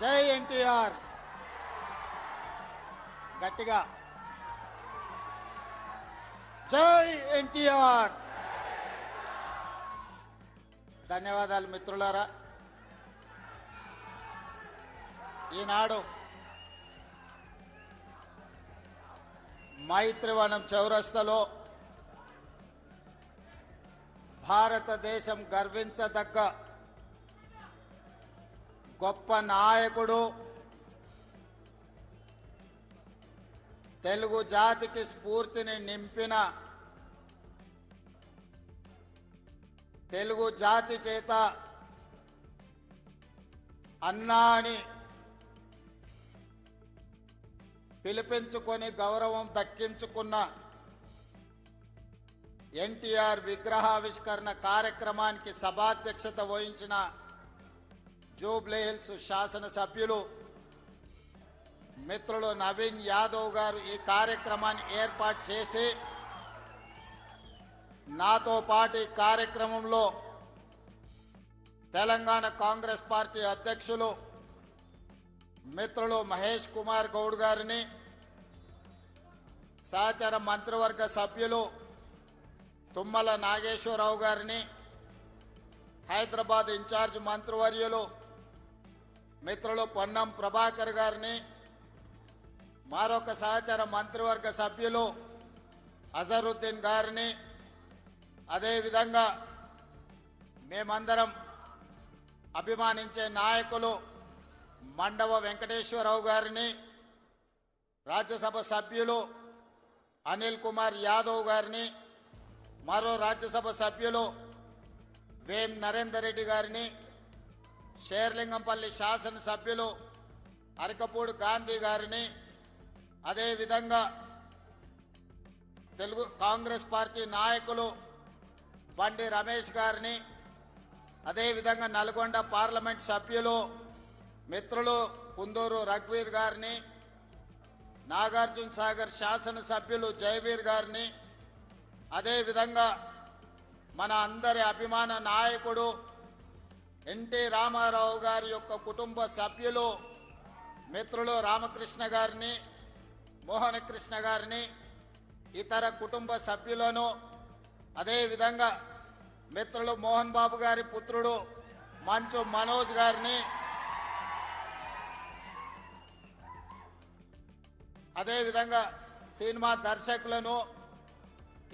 జై ఎన్టీఆర్. గట్టిగా జై ఎన్టీఆర్. ధన్యవాదాలు మిత్రులారా. ఈనాడు మైత్రివనం చౌరస్తలో భారతదేశం గర్వించదగ్గ గొప్ప నాయకుడు, తెలుగు జాతికి స్ఫూర్తిని నింపిన, తెలుగు జాతి చేత అన్నా అని పిలిపించుకొని గౌరవం దక్కించుకున్న ఎన్టీఆర్ విగ్రహావిష్కరణ కార్యక్రమానికి సభాధ్యక్షత వహించిన జూబ్లీహిల్స్ శాసనసభ్యులు మిత్రులు నవీన్ యాదవ్ గారు ఈ కార్యక్రమాన్ని ఏర్పాటు చేసి నాతో పాటు ఈ కార్యక్రమంలో తెలంగాణ కాంగ్రెస్ పార్టీ అధ్యక్షులు మిత్రులు మహేష్ కుమార్ గౌడ్ గారిని, సహచర మంత్రివర్గ సభ్యులు తుమ్మల నాగేశ్వరరావు గారిని, హైదరాబాద్ ఇన్ఛార్జ్ మంత్రివర్యులు మిత్రులు పొన్నం ప్రభాకర్ గారిని, మరొక సహచర మంత్రివర్గ సభ్యులు అజరుద్దీన్ గారిని, అదేవిధంగా మేమందరం అభిమానించే నాయకులు మండవ వెంకటేశ్వరరావు గారిని, రాజ్యసభ సభ్యులు అనిల్ కుమార్ యాదవ్ గారిని, మరో రాజ్యసభ సభ్యులు వేం నరేందర్ రెడ్డి గారిని, షేర్లింగంపల్లి శాసనసభ్యులు అరకపూడి గాంధీ గారిని, అదేవిధంగా తెలుగు కాంగ్రెస్ పార్టీ నాయకులు బండి రమేష్ గారిని, అదేవిధంగా నల్గొండ పార్లమెంట్ సభ్యులు మిత్రులు కుందూరు రఘువీర్ గారిని, నాగార్జున సాగర్ శాసనసభ్యులు జయవీర్ గారిని, అదేవిధంగా మన అందరి అభిమాన నాయకుడు ఎన్టీ రామారావు గారి యొక్క కుటుంబ సభ్యులు మిత్రులు రామకృష్ణ గారిని, మోహన కృష్ణ గారిని, ఇతర కుటుంబ సభ్యులను, అదేవిధంగా మిత్రులు మోహన్ బాబు గారి పుత్రుడు మంచు మనోజ్ గారిని, అదేవిధంగా సినిమా దర్శకులను,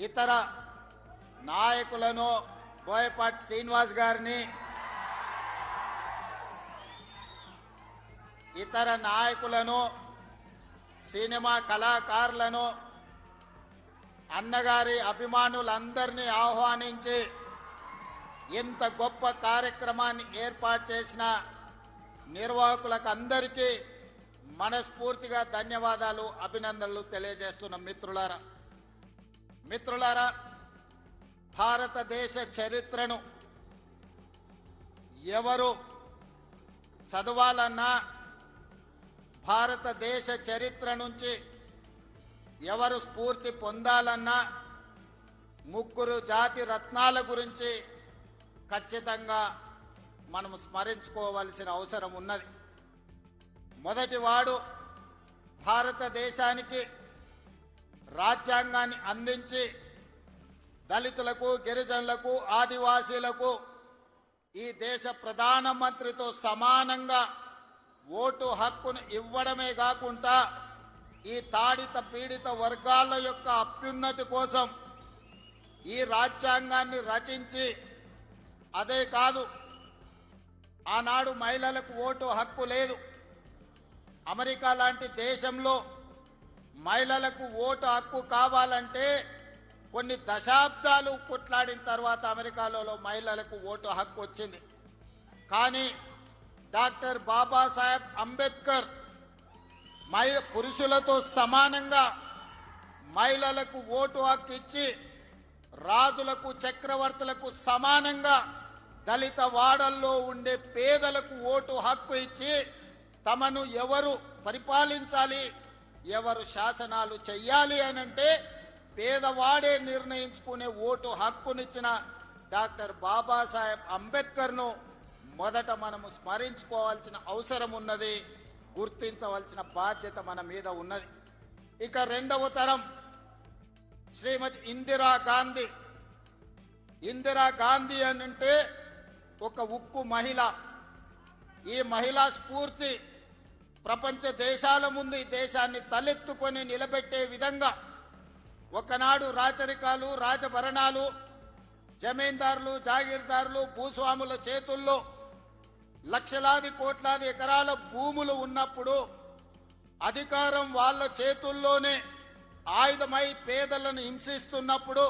ఇతర నాయకులను, బోయపాటి శ్రీనివాస్ గారిని, ఇతర నాయకులను, సినిమా కళాకారులను, అన్నగారి అభిమానులందరినీ ఆహ్వానించి ఇంత గొప్ప కార్యక్రమాన్ని ఏర్పాటు చేసిన నిర్వాహకులకు అందరికీ మనస్ఫూర్తిగా ధన్యవాదాలు, అభినందనలు తెలియజేస్తున్న మిత్రులారా, భారతదేశ చరిత్రను ఎవరు చదవాలన్నా, భారతదేశ చరిత్ర నుంచి ఎవరు స్ఫూర్తి పొందాలన్నా ముగ్గురు జాతి రత్నాల గురించి ఖచ్చితంగా మనం స్మరించుకోవాల్సిన అవసరం ఉన్నది. మొదటివాడు భారతదేశానికి రాజ్యాంగాన్ని అందించి దళితులకు, గిరిజనులకు, ఆదివాసీలకు ఈ దేశ ప్రధానమంత్రితో సమానంగా ఓటు హక్కును ఇవ్వడమే కాకుండా ఈ తాడిత పీడిత వర్గాల యొక్క అభ్యున్నతి కోసం ఈ రాజ్యాంగాన్ని రచించి, అదే కాదు ఆనాడు మహిళలకు ఓటు హక్కు లేదు. అమెరికా లాంటి దేశంలో మహిళలకు ఓటు హక్కు కావాలంటే కొన్ని దశాబ్దాలు కొట్లాడిన తర్వాత అమెరికాలో మహిళలకు ఓటు హక్కు వచ్చింది. కానీ డాక్టర్ బాబాసాహెబ్ అంబేద్కర్ పురుషులతో సమానంగా మహిళలకు ఓటు హక్కు ఇచ్చి, రాజులకు, చక్రవర్తులకు సమానంగా దళిత వాడల్లో ఉండే పేదలకు ఓటు హక్కు ఇచ్చి, తమను ఎవరు పరిపాలించాలి, ఎవరు శాసనాలు చెయ్యాలి అనంటే పేదవాడే నిర్ణయించుకునే ఓటు హక్కునిచ్చిన డాక్టర్ బాబాసాహెబ్ అంబేద్కర్ను మొదట మనము స్మరించుకోవాల్సిన అవసరం ఉన్నది, గుర్తించవలసిన బాధ్యత మన మీద ఉన్నది. ఇక రెండవ తరం శ్రీమతి ఇందిరా గాంధీ. ఇందిరా గాంధీ అంటే ఒక ఉక్కు మహిళ. ఈ మహిళా స్ఫూర్తి ప్రపంచ దేశాల ముందు ఈ దేశాన్ని తలెత్తుకొని నిలబెట్టే విధంగా ఒకనాడు రాచరికాలు, రాజభరణాలు, జమీందారులు, జాగీర్దారులు, భూస్వాముల చేతుల్లో లక్షలాది కోట్లాది ఎకరాల భూములు ఉన్నప్పుడు అధికారం వాళ్ళ చేతుల్లోనే ఆయుధమై పేదలను హింసిస్తున్నప్పుడు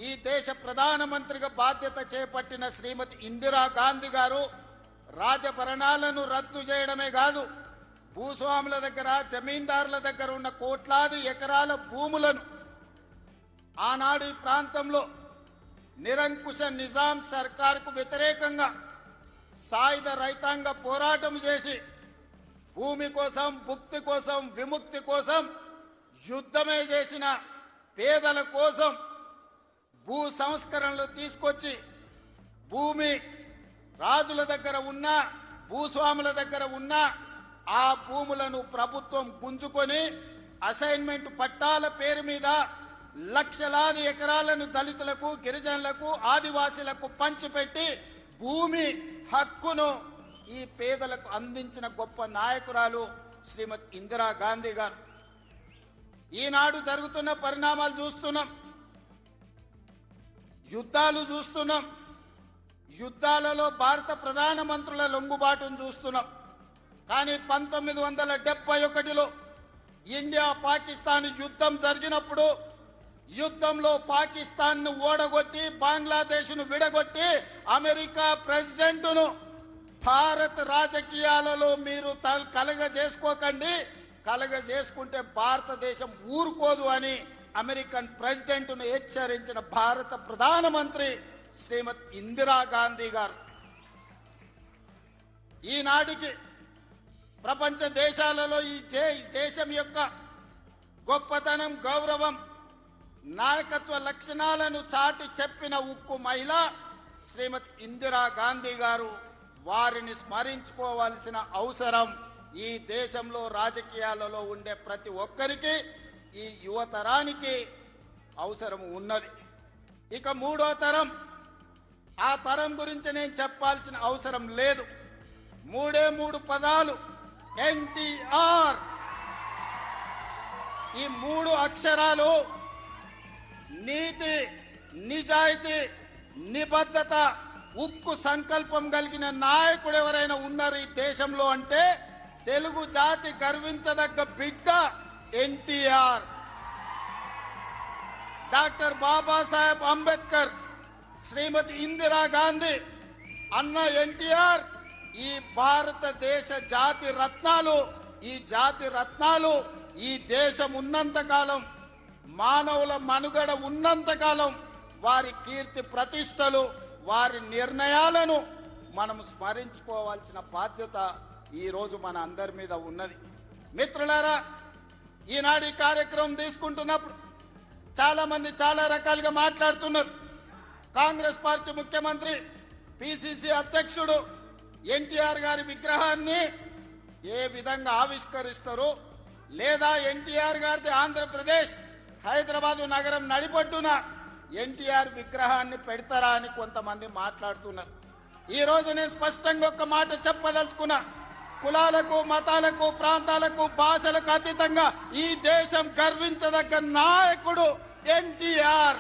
ఈ దేశ ప్రధానమంత్రిగా బాధ్యత చేపట్టిన శ్రీమతి ఇందిరా గాంధీ గారు రాజభరణాలను రద్దు చేయడమే కాదు, భూస్వాముల దగ్గర, జమీందారుల దగ్గర ఉన్న కోట్లాది ఎకరాల భూములను ఆనాడు ఈ ప్రాంతంలో నిరంకుశ నిజాం సర్కార్కు వ్యతిరేకంగా సాయుధ రైతాంగ పోరాటం చేసి భూమి కోసం, భుక్తి కోసం, విముక్తి కోసం యుద్ధమే చేసిన పేదల కోసం భూ సంస్కరణలు తీసుకొచ్చి భూమి రాజుల దగ్గర ఉన్న, భూస్వాముల దగ్గర ఉన్న ఆ భూములను ప్రభుత్వం గుంజుకొని అసైన్మెంట్ పట్టాల పేరు మీద లక్షలాది ఎకరాలను దళితులకు, గిరిజనులకు, ఆదివాసీలకు పంచిపెట్టి భూమి హక్కును ఈ పేదలకు అందించిన గొప్ప నాయకురాలు శ్రీమతి ఇందిరా గాంధీ గారు. ఈనాడు జరుగుతున్న పరిణామాలు చూస్తున్నాం, యుద్ధాలు చూస్తున్నాం, యుద్ధాలలో భారత ప్రధానమంత్రుల లొంగుబాటును చూస్తున్నాం. కానీ 1971లో ఇండియా పాకిస్తాన్ యుద్ధం జరిగినప్పుడు యుద్ధంలో పాకిస్తాన్ను ఓడగొట్టి బంగ్లాదేశ్ను విడగొట్టి అమెరికా ప్రెసిడెంట్ను భారత రాజకీయాలలో మీరు కలగజేసుకోకండి, కలగజేసుకుంటే భారతదేశం ఊరుకోదు అని అమెరికన్ ప్రెసిడెంట్ను హెచ్చరించిన భారత ప్రధానమంత్రి శ్రీమతి ఇందిరా గాంధీ గారు. ఈనాటికి ప్రపంచ దేశాలలో ఈ దేశం యొక్క గొప్పతనం, గౌరవం, నాయకత్వ లక్షణాలను చాటి చెప్పిన ఉక్కు మహిళ శ్రీమతి ఇందిరా గాంధీ గారు. వారిని స్మరించుకోవాల్సిన అవసరం ఈ దేశంలో రాజకీయాలలో ఉండే ప్రతి ఒక్కరికి, ఈ యువతరానికి అవసరం ఉన్నది. ఇక మూడో తరం, ఆ తరం గురించి నేను చెప్పాల్సిన అవసరం లేదు. మూడు పదాలు, ఎన్టీఆర్. ఈ 3 అక్షరాలు నీతి, నిజాయితీ, నిబద్ధత, ఉక్కు సంకల్పం కలిగిన నాయకుడు ఎవరైనా ఉన్నారు ఈ దేశంలో అంటే తెలుగు జాతి గర్వించదగ్గ బిడ్డ ఎన్టీఆర్. డాక్టర్ బాబాసాహెబ్ అంబేద్కర్, శ్రీమతి ఇందిరా గాంధీ, అన్న ఎన్టీఆర్ ఈ భారతదేశ జాతి రత్నాలు. ఈ జాతి రత్నాలు ఈ దేశం ఉన్నంతకాలం, మానవుల మనుగడ ఉన్నంతకాలం వారి కీర్తి ప్రతిష్టలు, వారి నిర్ణయాలను మనం స్మరించుకోవాల్సిన బాధ్యత ఈ రోజు మన అందరి మీద ఉన్నది. మిత్రులారా, ఈనాడు ఈ కార్యక్రమం తీసుకుంటున్నప్పుడు చాలా మంది చాలా రకాలుగా మాట్లాడుతున్నారు. కాంగ్రెస్ పార్టీ ముఖ్యమంత్రి, పిసిసి అధ్యక్షుడు ఎన్టీఆర్ గారి విగ్రహాన్ని ఏ విధంగా ఆవిష్కరిస్తారు, లేదా ఎన్టీఆర్ గారిది ఆంధ్రప్రదేశ్ హైదరాబాదు నగరం నడిపొడ్డున ఎన్టీఆర్ విగ్రహాన్ని పెడతారా అని కొంతమంది మాట్లాడుతున్నారు. ఈ రోజు నేను స్పష్టంగా ఒక మాట చెప్పదలుచుకున్నా. కులాలకు, మతాలకు, ప్రాంతాలకు, భాషలకు అతీతంగా ఈ దేశం గర్వించదగ్గ నాయకుడు ఎన్టీఆర్.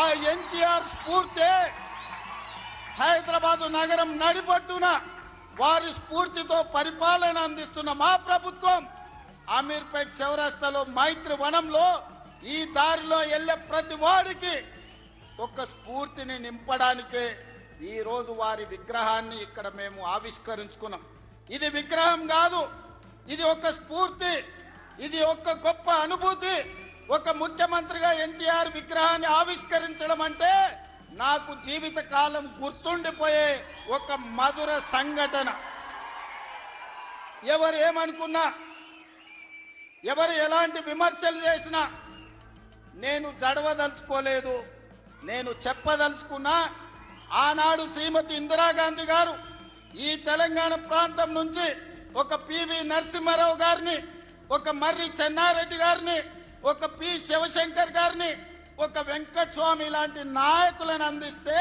ఆ ఎన్టీఆర్ స్ఫూర్తి హైదరాబాదు నగరం నడిపొట్టున వారి స్ఫూర్తితో పరిపాలన అందిస్తున్న మా ప్రభుత్వం అమీర్పేట్ చౌరస్తాలో మైత్రి వనంలో ఈ దారిలో వెళ్లే ప్రతి వాడికి ఒక స్ఫూర్తిని నింపడానికే ఈ రోజు వారి విగ్రహాన్ని ఇక్కడ మేము ఆవిష్కరించుకున్నాం. ఇది విగ్రహం కాదు, ఇది ఒక స్ఫూర్తి, ఇది ఒక గొప్ప అనుభూతి. ఒక ముఖ్యమంత్రిగా ఎన్టీఆర్ విగ్రహాన్ని ఆవిష్కరించడం అంటే నాకు జీవిత కాలం గుర్తుండిపోయే ఒక మధుర సంఘటన. ఎవరు ఏమనుకున్నా, ఎవరు ఎలాంటి విమర్శలు చేసినా నేను జడవదలుచుకోలేదు. నేను చెప్పదలుచుకున్నా, ఆనాడు శ్రీమతి ఇందిరాగాంధీ గారు ఈ తెలంగాణ ప్రాంతం నుంచి ఒక పివి నరసింహారావు గారిని, ఒక మర్రి చెన్నారెడ్డి గారిని, ఒక పి శివశంకర్ గారిని, ఒక వెంకటస్వామి లాంటి నాయకులను అందిస్తే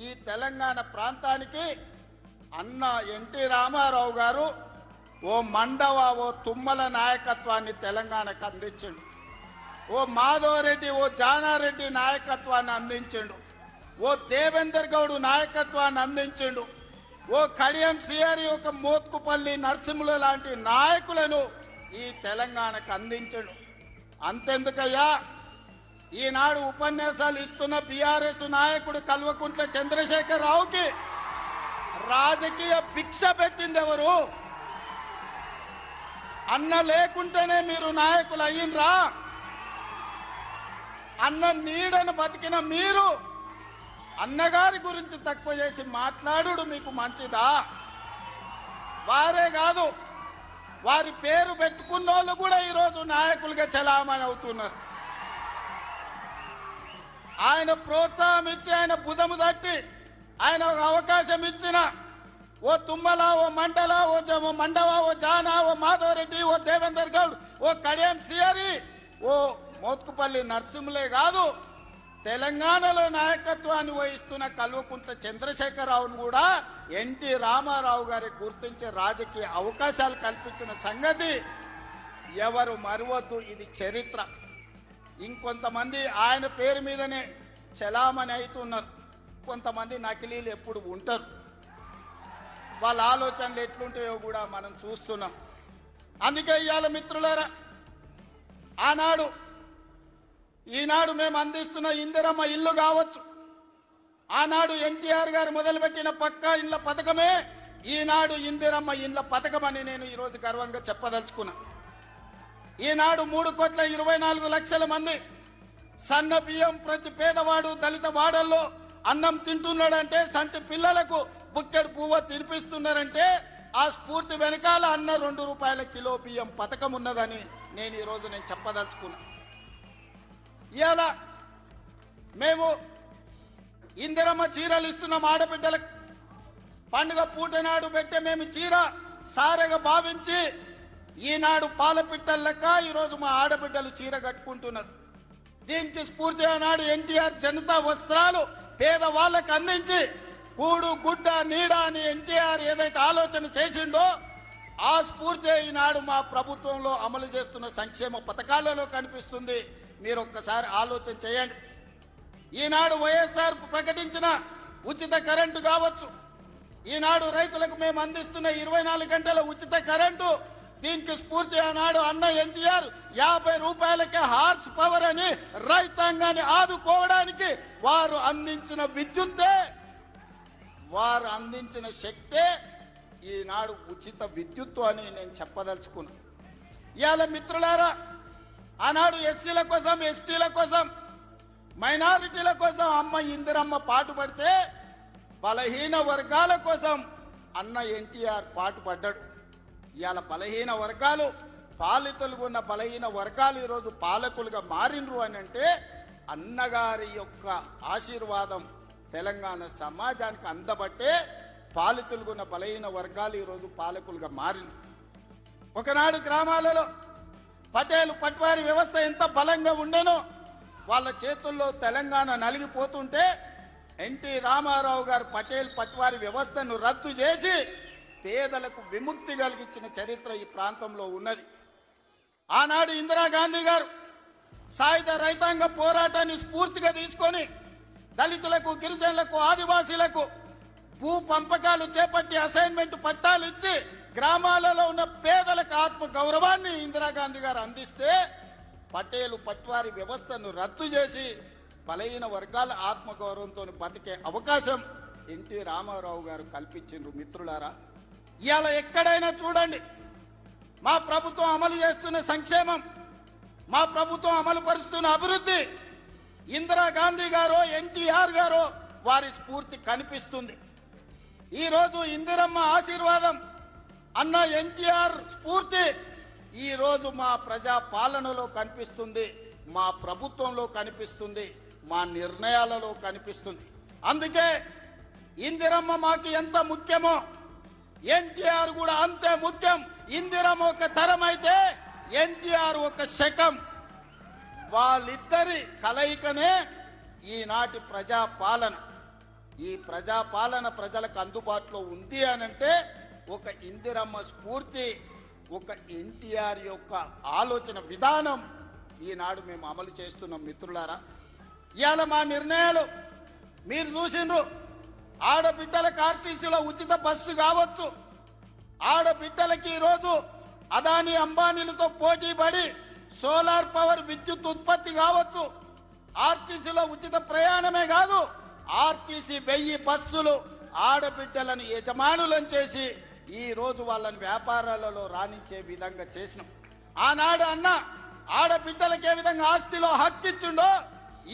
ఈ తెలంగాణ ప్రాంతానికి అన్న ఎన్టీ రామారావు గారు ఓ మండవ, ఓ తుమ్మల నాయకత్వాన్ని తెలంగాణకు అందించిండు. ఓ మాధవరెడ్డి, ఓ జానారెడ్డి నాయకత్వాన్ని అందించిండు. ఓ దేవేందర్ గౌడ్ నాయకత్వాన్ని అందించిండు. ఓ కడియం సిఆరి, ఒక మోత్కుపల్లి నరసింహులు లాంటి నాయకులను ఈ తెలంగాణకు అందించడు. అంతెందుకయ్యా, ఈనాడు ఉపన్యాసాలు ఇస్తున్న బీఆర్ఎస్ నాయకుడు కల్వకుంట్ల చంద్రశేఖర్ రావుకి రాజకీయ భిక్ష పెట్టింది ఎవరు? అన్న లేకుంటేనే మీరు నాయకులు అయ్యిండ్రా? అన్న నీడను బతికిన మీరు అన్నగారి గురించి తక్కువ చేసి మాట్లాడు మీకు మంచిదా? వారే కాదు, వారి పేరు పెట్టుకున్న వాళ్ళు కూడా ఈరోజు నాయకులుగా చలామణి అవుతున్నారు. ఆయన ప్రోత్సాహం ఇచ్చి, ఆయన భుజము తట్టి, ఆయన ఒక అవకాశం ఇచ్చిన ఓ తుమ్మల, ఓ మండల, ఓ మండవ, ఓ జానా, ఓ మాధవరెడ్డి, ఓ దేవేందర్ గౌడ్, ఓ కడియం సిఆరి, ఓ మోత్కుపల్లి నరసింహులే కాదు, తెలంగాణలో నాయకత్వాన్ని వహిస్తున్న కల్వకుంట్ల చంద్రశేఖరరావును కూడా ఎన్టీ రామారావు గారికి గుర్తించే రాజకీయ అవకాశాలు కల్పించిన సంగతి ఎవరు మరవద్దు. ఇది చరిత్ర. ఇంకొంతమంది ఆయన పేరు మీదనే చలామణి అవుతున్నారు. కొంతమంది నకిలీలు ఎప్పుడు ఉంటారు. వాళ్ళ ఆలోచనలు ఎట్లుంటాయో కూడా మనం చూస్తున్నాం. అందుకే ఇవాళ మిత్రులారా, ఈనాడు మేము అందిస్తున్న ఇందిరమ్మ ఇల్లు కావచ్చు, ఆనాడు ఎన్టీఆర్ గారు మొదలుపెట్టిన పక్కా ఇళ్ల పథకమే ఈనాడు ఇందిరమ్మ ఇళ్ల పథకం అని నేను ఈరోజు గర్వంగా చెప్పదలుచుకున్నా. ఈనాడు 3,24,00,000 మంది సన్న బియ్యం ప్రతి పేదవాడు దళిత వాడల్లో అన్నం తింటున్నాడంటే, సంటి పిల్లలకు బుక్కెడు పువ్వు తినిపిస్తున్నారంటే ఆ స్ఫూర్తి వెనకాల అన్న 2 రూపాయల కిలో బియ్యం పథకం ఉన్నదని నేను ఈరోజు చెప్పదలుచుకున్నా. ఇవాళ మేము ఇందిరమ్మ చీరలు ఇస్తున్నాం ఆడబిడ్డలకు. పండుగ పూట నాడు పెట్టే మేము చీర సారెగా భావించి ఈనాడు పాలపిట్టల లెక్క ఈరోజు మా ఆడబిడ్డలు చీర కట్టుకుంటున్నారు. దీనికి స్ఫూర్తి ఆనాడు ఎన్టీఆర్ జనతా వస్త్రాలు పేదవాళ్ళకు అందించి కూడు గుడ్డ నీడ అని ఎన్టీఆర్ ఏదైతే ఆలోచన చేసిండో ఆ స్ఫూర్తి ఈనాడు మా ప్రభుత్వంలో అమలు చేస్తున్న సంక్షేమ పథకాలలో కనిపిస్తుంది. మీరు ఒక్కసారి ఆలోచన చేయండి. ఈనాడు వైఎస్ఆర్ ప్రకటించిన ఉచిత కరెంటు కావచ్చు, ఈనాడు రైతులకు మేము అందిస్తున్న 24 గంటల ఉచిత కరెంటు, దీనికి స్ఫూర్తి ఆనాడు అన్న ఎన్టీఆర్ 50 రూపాయలకే హార్స్ పవర్ అని రైతాంగాన్ని ఆదుకోవడానికి వారు అందించిన విద్యుత్తే, వారు అందించిన శక్తే ఈనాడు ఉచిత విద్యుత్తు అని నేను చెప్పదలుచుకున్నా. ఇవాళ మిత్రులారా, ఆనాడు ఎస్సీల కోసం, ఎస్టీల కోసం, మైనారిటీల కోసం అమ్మ ఇందిరమ్మ పాటుపడితే బలహీన వర్గాల కోసం అన్న ఎన్టీఆర్ పాటుపడ్డాడు. ఇవాళ బలహీన వర్గాలు, పాలితులుగా ఉన్న బలహీన వర్గాలు ఈరోజు పాలకులుగా మారినరు అని అంటే అన్నగారి యొక్క ఆశీర్వాదం తెలంగాణ సమాజానికి అందబట్టే పాలితులుగా ఉన్న బలహీన వర్గాలు ఈరోజు పాలకులుగా మారినరు. ఒకనాడు గ్రామాలలో పటేలు పట్వారి వ్యవస్థ ఎంత బలంగా ఉండేనో వాళ్ళ చేతుల్లో తెలంగాణ నలిగిపోతుంటే ఎన్టీ రామారావు గారు పటేల్ పట్వారి వ్యవస్థను రద్దు చేసి పేదలకు విముక్తి కలిగించిన చరిత్ర ఈ ప్రాంతంలో ఉన్నది. ఆనాడు ఇందిరాగాంధీ గారు సాయుధ రైతాంగ పోరాటాన్ని స్ఫూర్తిగా తీసుకొని దళితులకు, గిరిజనులకు, ఆదివాసీలకు భూ పంపకాలు చేపట్టి అసైన్మెంట్ పట్టాలు ఇచ్చి గ్రామాలలో ఉన్న పేదలకు ఆత్మ గౌరవాన్ని ఇందిరాగాంధీ గారు అందిస్తే పటేలు పట్వారి వ్యవస్థను రద్దు చేసి బలహీన వర్గాల ఆత్మగౌరవంతో బతికే అవకాశం ఎన్టీ రామారావు గారు కల్పించారు. మిత్రులారా, ఇవాళ ఎక్కడైనా చూడండి మా ప్రభుత్వం అమలు చేస్తున్న సంక్షేమం, మా ప్రభుత్వం అమలు పరుస్తున్న అభివృద్ధి ఇందిరాగాంధీ గారో ఎన్టీఆర్ గారో వారి స్ఫూర్తి కనిపిస్తుంది. ఈరోజు ఇందిరమ్మ ఆశీర్వాదం, అన్న ఎన్టీఆర్ స్ఫూర్తి ఈరోజు మా ప్రజా పాలనలో కనిపిస్తుంది, మా ప్రభుత్వంలో కనిపిస్తుంది, మా నిర్ణయాలలో కనిపిస్తుంది. అందుకే ఇందిరమ్మ మాకు ఎంత ముఖ్యమో ఎన్టీఆర్ కూడా అంతే ముఖ్యం. ఇందిరమ్మ ఒక తరం అయితే ఎన్టీఆర్ ఒక శకం. వాళ్ళిద్దరి కలయికనే ఈనాటి ప్రజాపాలన. ఈ ప్రజాపాలన ప్రజలకు అందుబాటులో ఉంది అనంటే ఒక ఇందిరమ్మ స్ఫూర్తి, ఒక ఎన్టీఆర్ యొక్క ఆలోచన విధానం ఈనాడు మేము అమలు చేస్తున్నాం. మిత్రులారా, ఇవాళ మా నిర్ణయాలు మీరు చూసిండ్రు. ఆడబిడ్డలకు ఆర్టీసీలో ఉచిత బస్సు కావచ్చు, ఆడబిడ్డలకి ఈరోజు అదానీ అంబానీలతో పోటీ పడి సోలార్ పవర్ విద్యుత్ ఉత్పత్తి కావచ్చు, ఆర్టీసీలో ఉచిత ప్రయాణమే కాదు, ఆర్టీసీ 1000 బస్సులు ఆడబిడ్డలను యజమానులను చేసి ఈ రోజు వాళ్ళని వ్యాపారాలలో రాణించే విధంగా చేసినాం. ఆనాడు అన్న ఆడబిడ్డలకు ఏ విధంగా ఆస్తిలో హక్కిచ్చిండో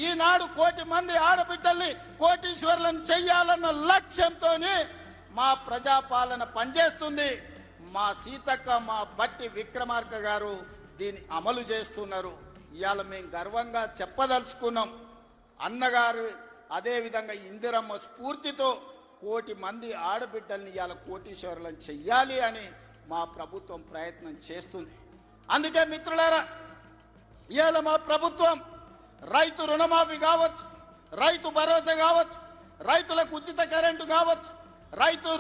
ఈనాడు 1 కోటి మంది ఆడబిడ్డల్ని కోటీశ్వరులను చెయ్యాలన్న లక్ష్యంతో మా ప్రజాపాలన పనిచేస్తుంది. మా సీతక్క, మా బట్టి విక్రమార్క గారు దీన్ని అమలు చేస్తున్నారు. ఇవాళ మేము గర్వంగా చెప్పదలుచుకున్నాం, అన్నగారు అదే విధంగా ఇందిరమ్మ స్ఫూర్తితో 1 కోటి మంది ఆడబిడ్డల్ని ఇవాళ కోటీశ్వరులను చెయ్యాలి అని మా ప్రభుత్వం ప్రయత్నం చేస్తుంది. అందుకే మిత్రులారా, ఇవాళ మా ప్రభుత్వం రైతు రుణమాఫీ కావచ్చు, రైతు భరోసా కావచ్చు, రైతులకు ఉచిత కరెంటు కావచ్చు, రైతు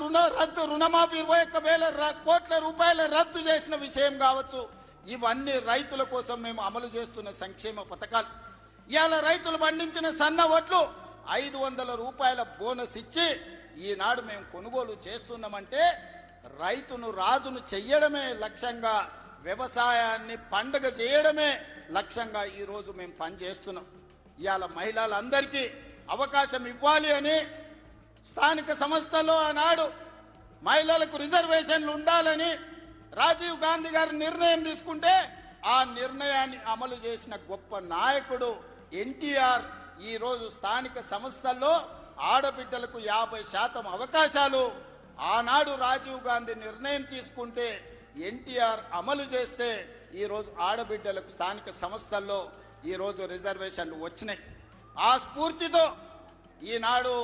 రుణమాఫీ 21,000 కోట్ల రూపాయల రద్దు చేసిన విషయం కావచ్చు, ఇవన్నీ రైతుల కోసం మేము అమలు చేస్తున్న సంక్షేమ పథకాలు. ఇవాళ రైతులు పండించిన సన్న వడ్లు 500 రూపాయల బోనస్ ఇచ్చి ఈనాడు మేము కొనుగోలు చేస్తున్నామంటే రైతును రాజును చెయ్యడమే లక్ష్యంగా, వ్యవసాయాన్ని పండుగ చేయడమే లక్ష్యంగా ఈ రోజు మేము పనిచేస్తున్నాం. ఇవాళ మహిళలందరికీ అవకాశం ఇవ్వాలి అని స్థానిక సంస్థల్లో ఆనాడు మహిళలకు రిజర్వేషన్లు ఉండాలని రాజీవ్ గాంధీ గారు నిర్ణయం తీసుకుంటే ఆ నిర్ణయాన్ని అమలు చేసిన గొప్ప నాయకుడు ఎన్టీఆర్. ఈ రోజు స్థానిక సంస్థల్లో ఆడబిడ్డలకు 50% అవకాశాలు ఆనాడు రాజీవ్ గాంధీ నిర్ణయం తీసుకుంటే ఎన్టీఆర్ అమలు చేస్తే ఈ రోజు ఆడబిడ్డలకు స్థానిక సంస్థల్లో ఈ రోజు రిజర్వేషన్లు వచ్చినాయి. ఆ స్ఫూర్తితో ఈనాడు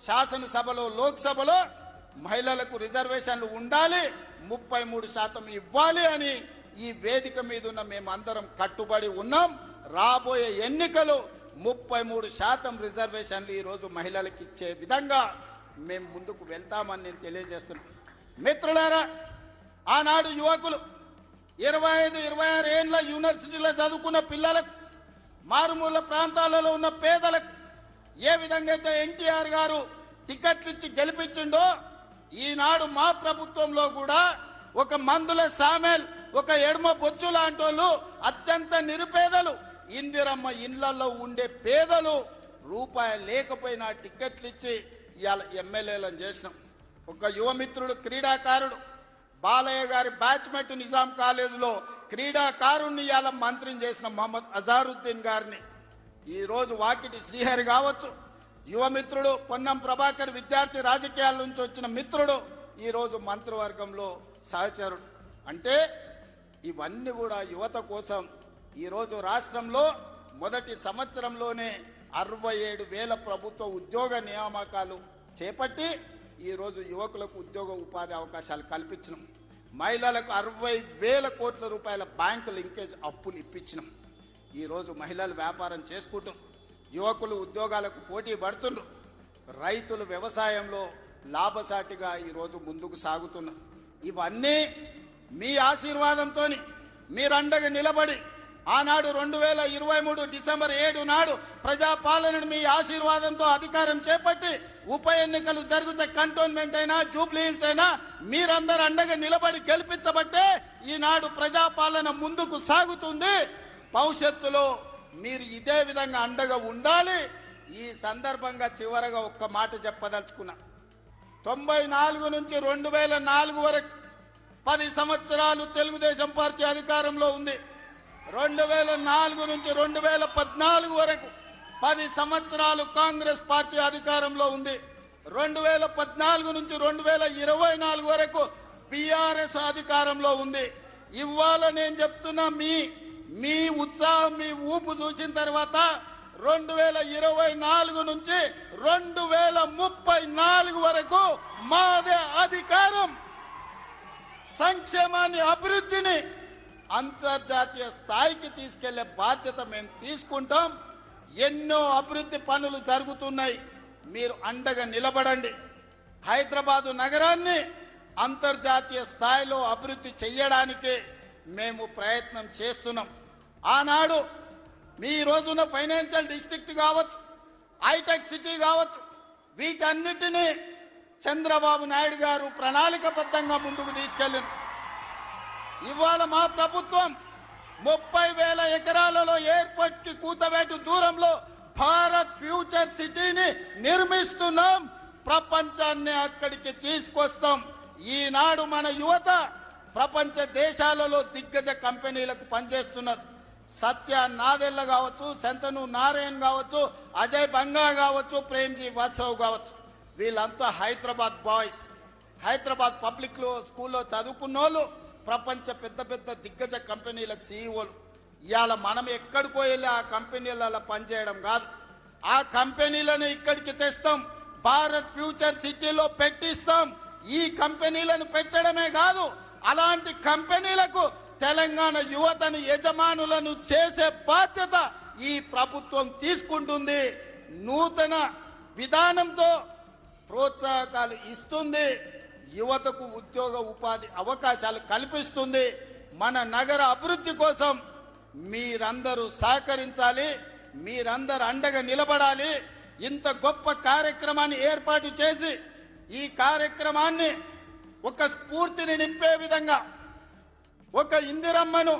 శాసనసభలో, లోక్సభలో మహిళలకు రిజర్వేషన్లు ఉండాలి, 33% ఇవ్వాలి అని ఈ వేదిక మీద ఉన్న మేమందరం కట్టుబడి ఉన్నాం. రాబోయే ఎన్నికలు 33% రిజర్వేషన్లు ఈ రోజు మహిళలకు ఇచ్చే విధంగా మేము ముందుకు వెళ్తామని నేను తెలియజేస్తున్నాను. మిత్రులారా, ఆనాడు యువకులు 25-26 ఏళ్ల యూనివర్సిటీలో చదువుకున్న పిల్లలకు, మారుమూల ప్రాంతాలలో ఉన్న పేదలకు ఏ విధంగా అయితే ఎన్టీఆర్ గారు టికెట్లు ఇచ్చి గెలిపించిండో ఈనాడు మా ప్రభుత్వంలో కూడా ఒక మందుల సామెల్, ఒక ఎడమ బొచ్చు లాంటి వాళ్ళు, అత్యంత నిరుపేదలు, ఇందిరమ్మ ఇండ్లలో ఉండే పేదలు రూపాయి లేకపోయినా టికెట్లు ఇచ్చి ఇవాళ ఎమ్మెల్యేలను చేసినాం. ఒక యువమిత్రుడు, క్రీడాకారుడు బాలయ్య గారి బ్యాచ్మెట్ నిజాం కాలేజీలో క్రీడాకారుణ్ణి ఇవాళ మంత్రిని చేసిన మహమ్మద్ అజారుద్దీన్ గారిని, ఈ రోజు వాకిటి శ్రీహరి కావచ్చు, యువమిత్రుడు పొన్నం ప్రభాకర్ విద్యార్థి రాజకీయాల నుంచి వచ్చిన మిత్రుడు ఈ రోజు మంత్రివర్గంలో సహచరుడు. అంటే ఇవన్నీ కూడా యువత కోసం. ఈ రోజు రాష్ట్రంలో మొదటి సంవత్సరంలోనే 67,000 ప్రభుత్వ ఉద్యోగ నియామకాలు చేపట్టి ఈ రోజు యువకులకు ఉద్యోగ ఉపాధి అవకాశాలు కల్పించినాం. మహిళలకు 60,000 కోట్ల రూపాయల బ్యాంకు లింకేజ్ అప్పులు ఇప్పించినాం. ఈ రోజు మహిళలు వ్యాపారం చేసుకుంటాం, యువకులు ఉద్యోగాలకు పోటీ పడుతున్నారు, రైతులు వ్యవసాయంలో లాభసాటిగా ఈ రోజు ముందుకు సాగుతున్నారు. ఇవన్నీ మీ ఆశీర్వాదంతో మీరండగా నిలబడి ఆనాడు 2023 డిసెంబర్ 7 నాడు ప్రజాపాలనను మీ ఆశీర్వాదంతో అధికారం చేపట్టి ఉప ఎన్నికలు జరిగితే కంటోన్మెంట్ అయినా జూబ్లీ హిల్స్ అయినా మీరందరూ అండగా నిలబడి గెలిపించబట్టే ఈనాడు ప్రజాపాలన ముందుకు సాగుతుంది. భవిష్యత్తులో మీరు ఇదే విధంగా అండగా ఉండాలి. ఈ సందర్భంగా చివరగా ఒక్క మాట చెప్పదలుచుకున్నా. 94 నుంచి 2004 వరకు 10 సంవత్సరాలు తెలుగుదేశం పార్టీ అధికారంలో ఉంది. 2004 నుంచి 2014 వరకు 10 సంవత్సరాలు కాంగ్రెస్ పార్టీ అధికారంలో ఉంది. 2014 నుంచి 2024 వరకు బీఆర్ఎస్ అధికారంలో ఉంది. ఇవాళ నేను చెప్తున్నా, మీ ఉత్సాహం, మీ ఊపు చూసిన తర్వాత 2024 నుంచి 2034 వరకు మాదే అధికారం. సంక్షేమాన్ని, అభివృద్ధిని అంతర్జాతీయ స్థాయికి తీసుకెళ్లే బాధ్యత మేము తీసుకుంటాం. ఎన్నో అభివృద్ధి పనులు జరుగుతున్నాయి, మీరు అండగా నిలబడండి. హైదరాబాదు నగరాన్ని అంతర్జాతీయ స్థాయిలో అభివృద్ధి చేయడానికి మేము ప్రయత్నం చేస్తున్నాం. ఆనాడు మీ రోజున ఫైనాన్షియల్ డిస్ట్రిక్ట్ కావచ్చు, హైటెక్ సిటీ కావచ్చు, వీటన్నిటినీ చంద్రబాబు నాయుడు గారు ప్రణాళికబద్ధంగా ముందుకు తీసుకెళ్లారు. ఇవాళ మా ప్రభుత్వం 30,000 ఎకరాలలో ఎయిర్పోర్ట్ కి కూతవేటు దూరంలో భారత్ ఫ్యూచర్ సిటీని నిర్మిస్తున్నాం. ప్రపంచాన్ని అక్కడికి తీసుకొస్తాం. ఈనాడు మన యువత ప్రపంచ దేశాలలో దిగ్గజ కంపెనీలకు పనిచేస్తున్నారు. సత్య నాదెళ్ల కావచ్చు, శంతను నారాయణ్ కావచ్చు, అజయ్ బంగా కావచ్చు, ప్రేమ్జీ వాత్సవ్ కావచ్చు, వీళ్ళంతా హైదరాబాద్ బాయ్స్. హైదరాబాద్ పబ్లిక్ స్కూల్లో చదువుకున్న వాళ్ళు ప్రపంచ పెద్ద పెద్ద దిగ్గజ కంపెనీలకు సీఈఓలు. ఇవాళ మనం ఎక్కడికో వెళ్ళి ఆ కంపెనీలలో పనిచేయడం కాదు, ఆ కంపెనీలను ఇక్కడికి తెస్తాం, భారత్ ఫ్యూచర్ సిటీలో పెట్టిస్తాం. ఈ కంపెనీలను పెట్టడమే కాదు, అలాంటి కంపెనీలకు తెలంగాణ యువతను యజమానులను చేసే బాధ్యత ఈ ప్రభుత్వం తీసుకుంటుంది. నూతన విధానంతో ప్రోత్సాహకాలు ఇస్తుంది, యువతకు ఉద్యోగ ఉపాధి అవకాశాలు కల్పిస్తుంది. మన నగర అభివృద్ధి కోసం మీరందరూ సహకరించాలి, మీరందరూ అండగా నిలబడాలి. ఇంత గొప్ప కార్యక్రమాన్ని ఏర్పాటు చేసి ఈ కార్యక్రమాన్ని ఒక స్ఫూర్తిని నింపే విధంగా, ఒక ఇందిరమ్మను,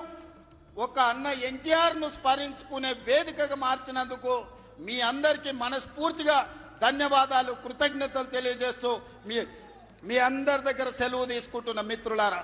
ఒక అన్న ఎన్టీఆర్ ను స్మరించుకునే వేదికగా మార్చినందుకు మీ అందరికీ మనస్ఫూర్తిగా ధన్యవాదాలు, కృతజ్ఞతలు తెలియజేస్తూ మీ అందరి దగ్గర సెలవు తీసుకుంటున్న మిత్రులారా.